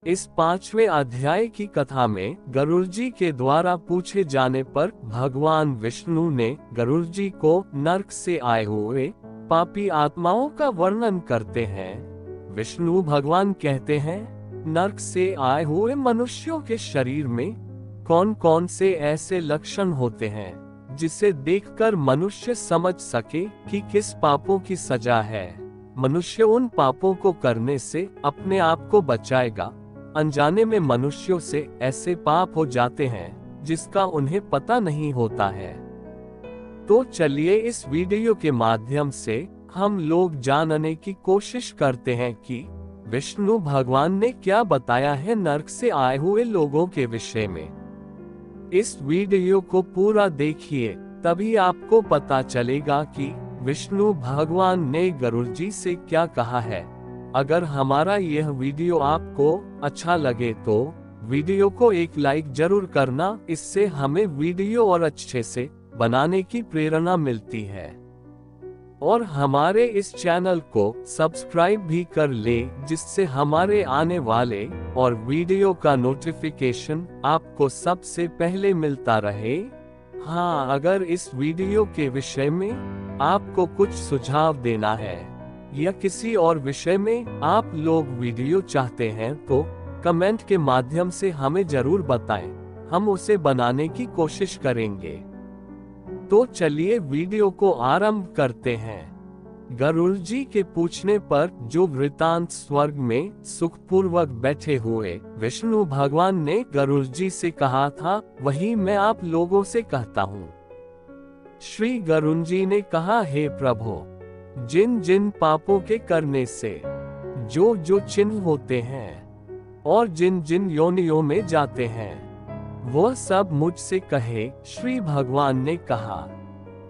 इस 5वें अध्याय की कथा में गरुड़ जी के द्वारा पूछे जाने पर भगवान विष्णु ने गरुड़ जी को नरक से आए हुए पापी आत्माओं का वर्णन करते हैं। विष्णु भगवान कहते हैं, नरक से आए हुए मनुष्यों के शरीर में कौन कौन से ऐसे लक्षण होते हैं जिसे देखकर मनुष्य समझ सके कि किस पापों की सजा है। मनुष्य उन पापों को करने से अपने आप को बचाएगा। अनजाने में मनुष्यों से ऐसे पाप हो जाते हैं जिसका उन्हें पता नहीं होता है। तो चलिए इस वीडियो के माध्यम से हम लोग जानने की कोशिश करते हैं कि विष्णु भगवान ने क्या बताया है नरक से आए हुए लोगों के विषय में। इस वीडियो को पूरा देखिए, तभी आपको पता चलेगा कि विष्णु भगवान ने गरुड़ जी से क्या कहा है। अगर हमारा यह वीडियो आपको अच्छा लगे तो वीडियो को एक लाइक जरूर करना, इससे हमें वीडियो और अच्छे से बनाने की प्रेरणा मिलती है। और हमारे इस चैनल को सब्सक्राइब भी कर ले, जिससे हमारे आने वाले और वीडियो का नोटिफिकेशन आपको सबसे पहले मिलता रहे। हाँ, अगर इस वीडियो के विषय में आपको कुछ सुझाव देना है या किसी और विषय में आप लोग वीडियो चाहते हैं तो कमेंट के माध्यम से हमें जरूर बताएं, हम उसे बनाने की कोशिश करेंगे। तो चलिए वीडियो को आरंभ करते हैं। गरुड़ जी के पूछने पर जो वृतांत स्वर्ग में सुखपूर्वक बैठे हुए विष्णु भगवान ने गरुड़ जी से कहा था, वही मैं आप लोगों से कहता हूँ। श्री गरुड़ जी ने कहा, हे प्रभु, जिन जिन पापों के करने से जो जो चिन्ह होते हैं और जिन जिन योनियों में जाते हैं वह सब मुझसे कहे। श्री भगवान ने कहा,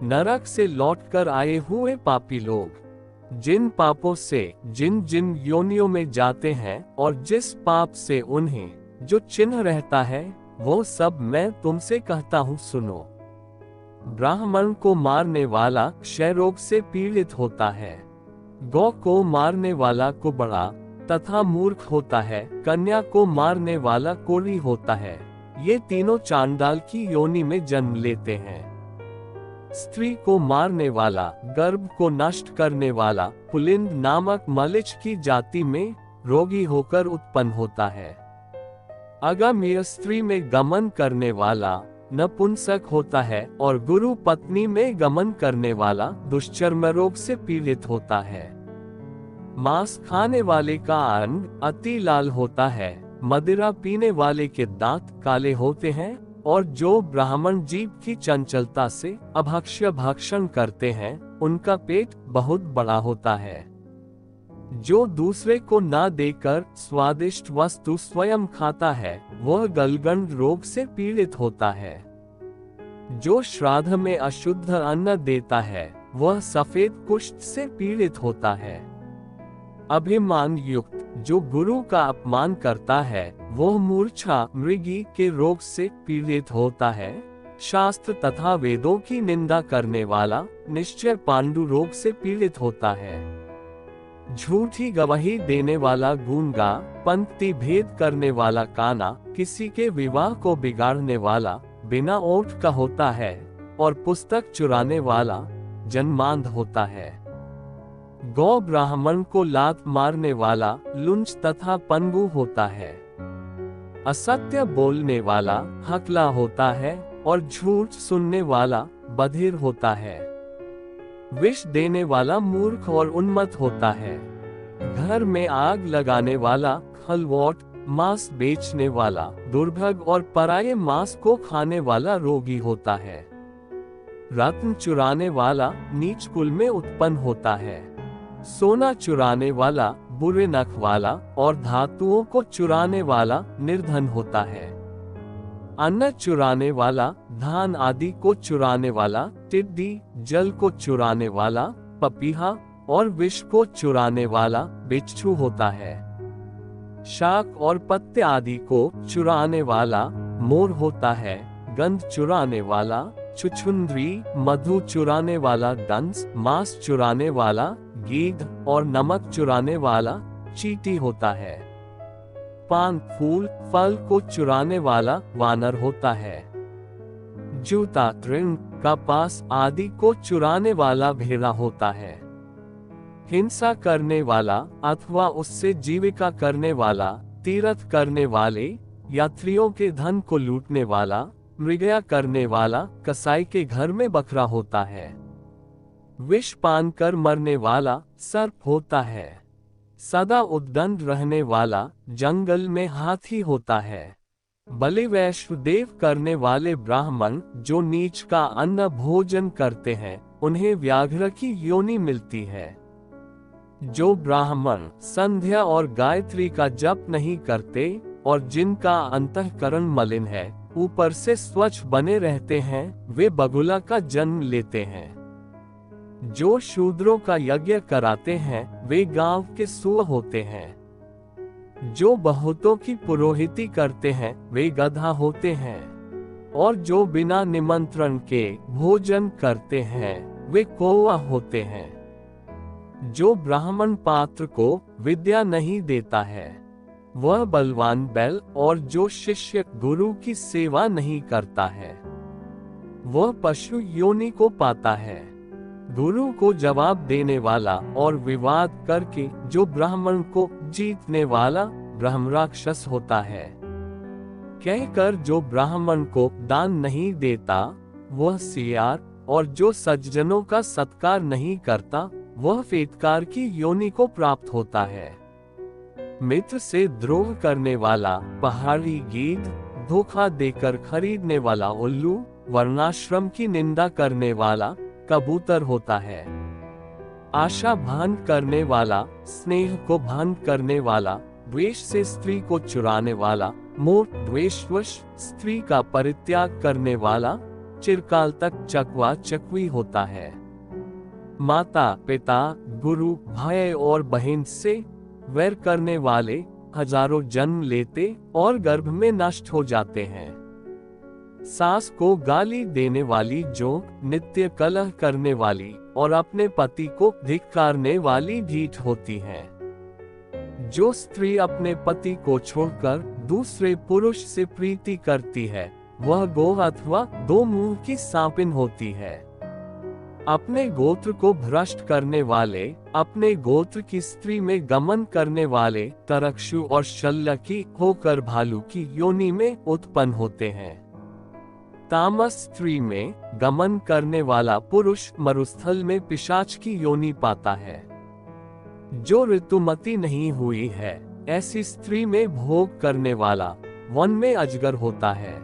नरक से लौटकर आए हुए पापी लोग जिन पापों से जिन जिन योनियों में जाते हैं और जिस पाप से उन्हें जो चिन्ह रहता है वो सब मैं तुमसे कहता हूँ, सुनो। ब्राह्मण को मारने वाला क्षय रोग से पीड़ित होता है, गौ को मारने वाला कुबड़ा तथा मूर्ख होता है, कन्या को मारने वाला कोढ़ी होता है। ये तीनों चांडाल की योनि में जन्म लेते हैं। स्त्री को मारने वाला, गर्भ को नष्ट करने वाला पुलिंद नामक मलिच की जाति में रोगी होकर उत्पन्न होता है। अगम्य स्त्री में गमन करने वाला नपुंसक होता है और गुरु पत्नी में गमन करने वाला दुष्चर्म रोग से पीड़ित होता है। मांस खाने वाले का अंग अति लाल होता है, मदिरा पीने वाले के दांत काले होते हैं और जो ब्राह्मण जीव की चंचलता से अभक्ष्य भक्षण करते हैं उनका पेट बहुत बड़ा होता है। जो दूसरे को न देकर स्वादिष्ट वस्तु स्वयं खाता है वह गलगंड रोग से पीड़ित होता है। जो श्राद्ध में अशुद्ध अन्न देता है वह सफेद कुष्ठ से पीड़ित होता है। अभिमान युक्त जो गुरु का अपमान करता है वह मूर्छा मृगी के रोग से पीड़ित होता है। शास्त्र तथा वेदों की निंदा करने वाला निश्चय पांडु रोग से पीड़ित होता है। झूठी गवाही देने वाला गूंगा, पंक्ति भेद करने वाला काना, किसी के विवाह को बिगाड़ने वाला बिना ओठ का होता है और पुस्तक चुराने वाला जन्मांध होता है। गौ ब्राह्मण को लात मारने वाला लुंच तथा पंगु होता है। असत्य बोलने वाला हकला होता है और झूठ सुनने वाला बधिर होता है। विष देने वाला मूर्ख और उन्मत्त होता है। घर में आग लगाने वाला खलवोट, मांस बेचने वाला दुर्भग और पराये मांस को खाने वाला रोगी होता है। रत्न चुराने वाला नीच कुल में उत्पन्न होता है। सोना चुराने वाला बुरे नख वाला और धातुओं को चुराने वाला निर्धन होता है। अन्न चुराने वाला, धान आदि को चुराने वाला टिड्डी, जल को चुराने वाला पपीहा और विष को चुराने वाला बिच्छू होता है। शाक और पत्ते आदि को चुराने वाला मोर होता है। गंध चुराने वाला छुछुंदरी, मधु चुराने वाला दंस, मांस चुराने वाला गीध और नमक चुराने वाला चींटी होता है। पान, फूल, फल को चुराने वाला वानर होता है। जूता, तृण, कपास आदि को चुराने वाला भेड़ा होता है। हिंसा करने वाला अथवा उससे जीविका करने वाला, तीर्थ करने वाले, यात्रियों के धन को लूटने वाला, मृगया करने वाला कसाई के घर में बकरा होता है। विष पान कर मरने वाला सर्प होता है। सदा उद्दंड रहने वाला जंगल में हाथी होता है। बलि वैष्णदेव करने वाले ब्राह्मण जो नीच का अन्न भोजन करते हैं, उन्हें व्याघ्र की योनि मिलती है। जो ब्राह्मण संध्या और गायत्री का जप नहीं करते और जिनका अंतःकरण मलिन है, ऊपर से स्वच्छ बने रहते हैं, वे बगुला का जन्म लेते हैं। जो शूद्रों का यज्ञ कराते हैं, वे गांव के सूअर होते हैं। जो बहुतों की पुरोहिती करते हैं, वे गधा होते हैं। और जो बिना निमंत्रण के भोजन करते हैं, वे कौवा होते हैं। जो ब्राह्मण पात्र को विद्या नहीं देता है, वह बलवान बैल, और जो शिष्य गुरु की सेवा नहीं करता है, वह पशु योनि को पाता है। गुरु को जवाब देने वाला और विवाद करके जो ब्राह्मण को जीतने वाला ब्रह्मराक्षस होता है। कहकर जो ब्राह्मण को दान नहीं देता, वह सियार, और जो सज्जनों का सत्कार नहीं करता, वह फेटकार की योनि को प्राप्त होता है। मित्र से द्रोह करने वाला पहाड़ी गीद, धोखा देकर खरीदने वाला उल्लू, वर्णाश्रम की निंदा करने वाला कबूतर होता है। आशा भंग करने वाला, स्नेह को भंग करने वाला, द्वेष से स्त्री को चुराने वाला, मोह द्वेषवश स्त्री का परित्याग करने वाला, चिरकाल तक चकवा चकवी होता है। माता पिता, गुरु, भाई और बहन से वैर करने वाले हजारों जन्म लेते और गर्भ में नष्ट हो जाते हैं। सास को गाली देने वाली, जो नित्य कलह करने वाली और अपने पति को धिक्कारने वाली ढीठ होती है। जो स्त्री अपने पति को छोड़कर दूसरे पुरुष से प्रीति करती है, वह गो अथवा दो मुंह की सांपिन होती है। अपने गोत्र को भ्रष्ट करने वाले, अपने गोत्र की स्त्री में गमन करने वाले तरक्षु और शल्य की होकर भालू की योनि में उत्पन्न होते हैं। तामस स्त्री में गमन करने वाला पुरुष मरुस्थल में पिशाच की योनि पाता है। जो ऋतुमती नहीं हुई है, ऐसी स्त्री में भोग करने वाला वन में अजगर होता है।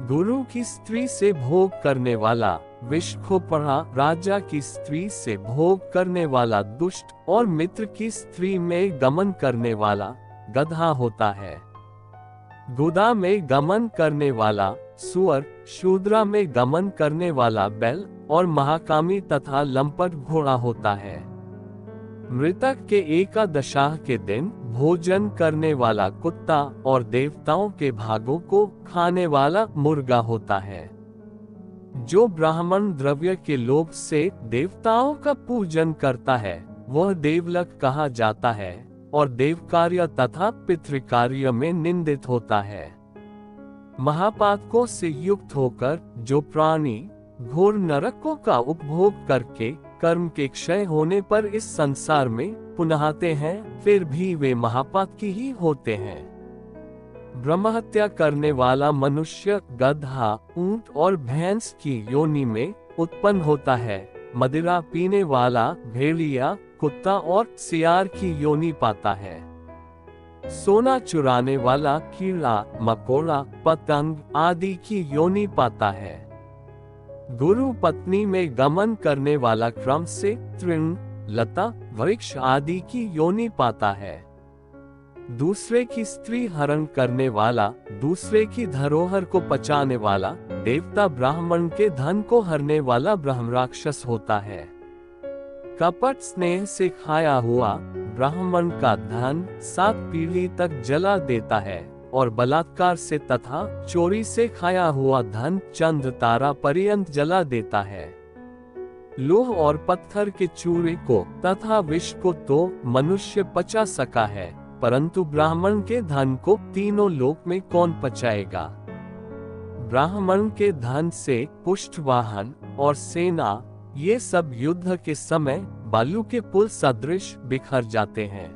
गुरु की स्त्री से भोग करने वाला विषखोपड़ा, राजा की स्त्री से भोग करने वाला दुष्ट, और मित्र की स्त्री में गमन करने वाला गधा होता है। गुदा में गमन करने वाला सुअर, शूद्रा में गमन करने वाला बैल, और महाकामी तथा लंपट घोड़ा होता है। मृतक के एकादशाह के दिन भोजन करने वाला कुत्ता और देवताओं के भागों को खाने वाला मुर्गा होता है। जो ब्राह्मण द्रव्य के लोभ से देवताओं का पूजन करता है, वह देवलक कहा जाता है और देवकार्य तथा पितृकार्य में निंदित होता है। महापातकों से युक्त होकर जो प्राणी घोर नरकों का उपभोग करके कर्म के क्षय होने पर इस संसार में पुनः आते हैं, फिर भी वे महापातकी ही होते हैं। ब्रह्महत्या करने वाला मनुष्य गधा, ऊंट और भैंस की योनि में उत्पन्न होता है। मदिरा पीने वाला भेड़िया, कुत्ता और सियार की योनि पाता है। सोना चुराने वाला कीड़ा, मकोड़ा, पतंग आदि की योनि पाता है। गुरु पत्नी में गमन करने वाला क्रम से तृण, लता, वृक्ष आदि की योनि पाता है। दूसरे की स्त्री हरण करने वाला, दूसरे की धरोहर को पचाने वाला, देवता ब्राह्मण के धन को हरने वाला ब्रह्मराक्षस होता है। कपट स्नेह से खाया हुआ ब्राह्मण का धन 7 पीढ़ी तक जला देता है, और बलात्कार से तथा चोरी से खाया हुआ धन चंद्र तारा पर्यंत जला देता है। लोह और पत्थर के चूरे को तथा विष को तो मनुष्य पचा सका है, परंतु ब्राह्मण के धन को तीनों लोक में कौन पचाएगा? ब्राह्मण के धन से पुष्ट वाहन और सेना, ये सब युद्ध के समय बालू के पुल सदृश बिखर जाते हैं।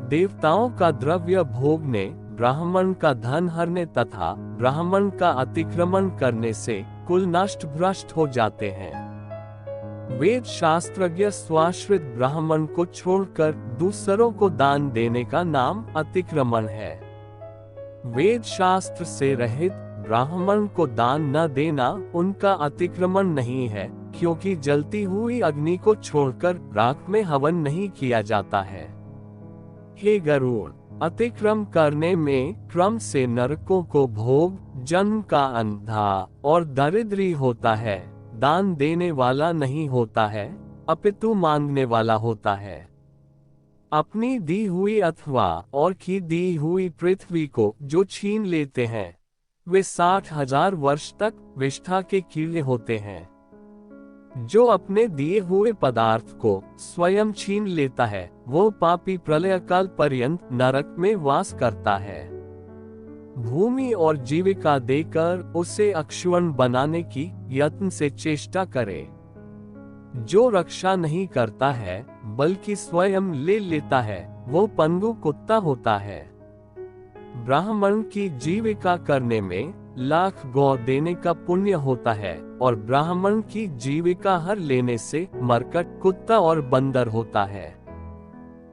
देवताओं का द्रव्य भोगने, ब्राह्मण का धन हरने तथा ब्राह्मण का अतिक्रमण करने से कुल नष्ट भ्रष्ट हो जाते हैं। वेद शास्त्रज्ञ स्वाश्रित ब्राह्मण को छोड़कर दूसरों को दान देने का नाम अतिक्रमण है। वेद शास्त्र से रहित ब्राह्मण को दान न देना उनका अतिक्रमण नहीं है, क्योंकि जलती हुई अग्नि को छोड़कर राख में हवन नहीं किया जाता है। हे गरुड़, अतिक्रम करने में क्रम से नरकों को भोग, जन्म का अंधा और दरिद्री होता है। दान देने वाला नहीं होता है, अपितु मांगने वाला होता है। अपनी दी हुई अथवा और की दी हुई पृथ्वी को जो छीन लेते हैं, वे 60,000 वर्ष तक विष्ठा के कीड़े होते हैं। जो अपने दिए हुए पदार्थ को स्वयं छीन लेता है, वो पापी प्रलय काल पर्यंत नरक में वास करता है। भूमि और जीविका देकर उसे अक्षुण्ण बनाने की यत्न से चेष्टा करे। जो रक्षा नहीं करता है बल्कि स्वयं ले लेता है, वो पंगु कुत्ता होता है। ब्राह्मण की जीविका करने में लाख गौ देने का पुण्य होता है, और ब्राह्मण की जीविका हर लेने से मरकट, कुत्ता और बंदर होता है।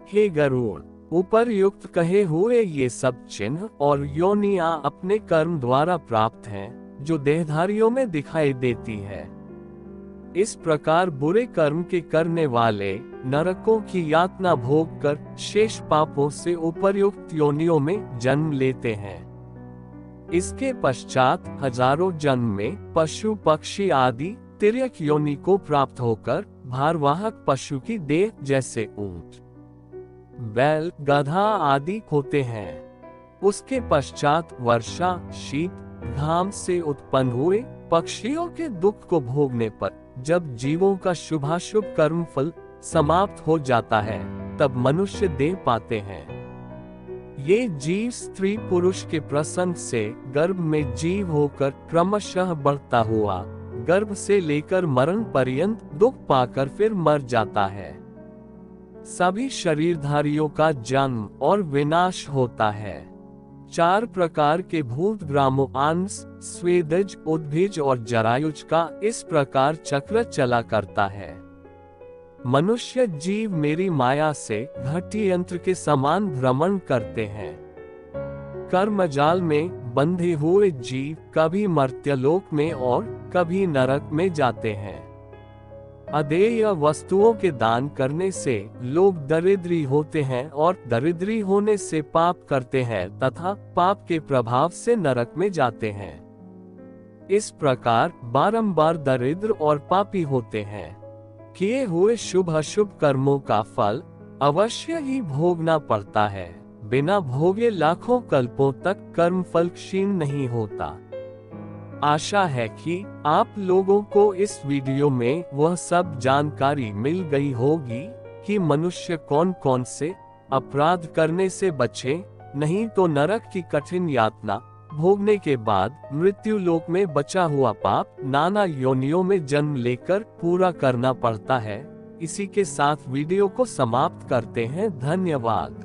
हे गरुड़, उपर्युक्त कहे हुए ये सब चिन्ह और योनियां अपने कर्म द्वारा प्राप्त हैं, जो देहधारियों में दिखाई देती है। इस प्रकार बुरे कर्म के करने वाले नरकों की यातना भोग कर शेष पापों से उपर्युक्त योनियों में जन्म लेते हैं। इसके पश्चात हजारों जन्म में पशु पक्षी आदि तिर्यक योनि को प्राप्त होकर भारवाहक पशु की देह जैसे ऊंट, बैल, गधा आदि होते हैं। उसके पश्चात वर्षा, शीत, घाम से उत्पन्न हुए पक्षियों के दुख को भोगने पर जब जीवों का शुभाशुभ कर्म फल समाप्त हो जाता है, तब मनुष्य देह पाते हैं। ये जीव स्त्री पुरुष के प्रसंग से गर्भ में जीव होकर क्रमशः बढ़ता हुआ गर्भ से लेकर मरण पर्यंत दुख पाकर फिर मर जाता है। सभी शरीरधारियों का जन्म और विनाश होता है। 4 प्रकार के भूत ग्रामो अंश, स्वेदज, उद्भिज और जरायुज का इस प्रकार चक्र चला करता है। मनुष्य जीव मेरी माया से घटी यंत्र के समान भ्रमण करते हैं। कर्मजाल में बंधे हुए जीव कभी मर्त्यलोक में और कभी नरक में जाते हैं। अदेय वस्तुओं के दान करने से लोग दरिद्री होते हैं और दरिद्री होने से पाप करते हैं तथा पाप के प्रभाव से नरक में जाते हैं। इस प्रकार बारंबार दरिद्र और पापी होते हैं। किए हुए शुभ अशुभ कर्मों का फल अवश्य ही भोगना पड़ता है। बिना भोगे लाखों कल्पों तक कर्म फल क्षीण नहीं होता। आशा है कि आप लोगों को इस वीडियो में वह सब जानकारी मिल गई होगी कि मनुष्य कौन कौन से अपराध करने से बचे, नहीं तो नरक की कठिन यातना भोगने के बाद मृत्यु लोक में बचा हुआ पाप नाना योनियों में जन्म लेकर पूरा करना पड़ता है। इसी के साथ वीडियो को समाप्त करते हैं। धन्यवाद।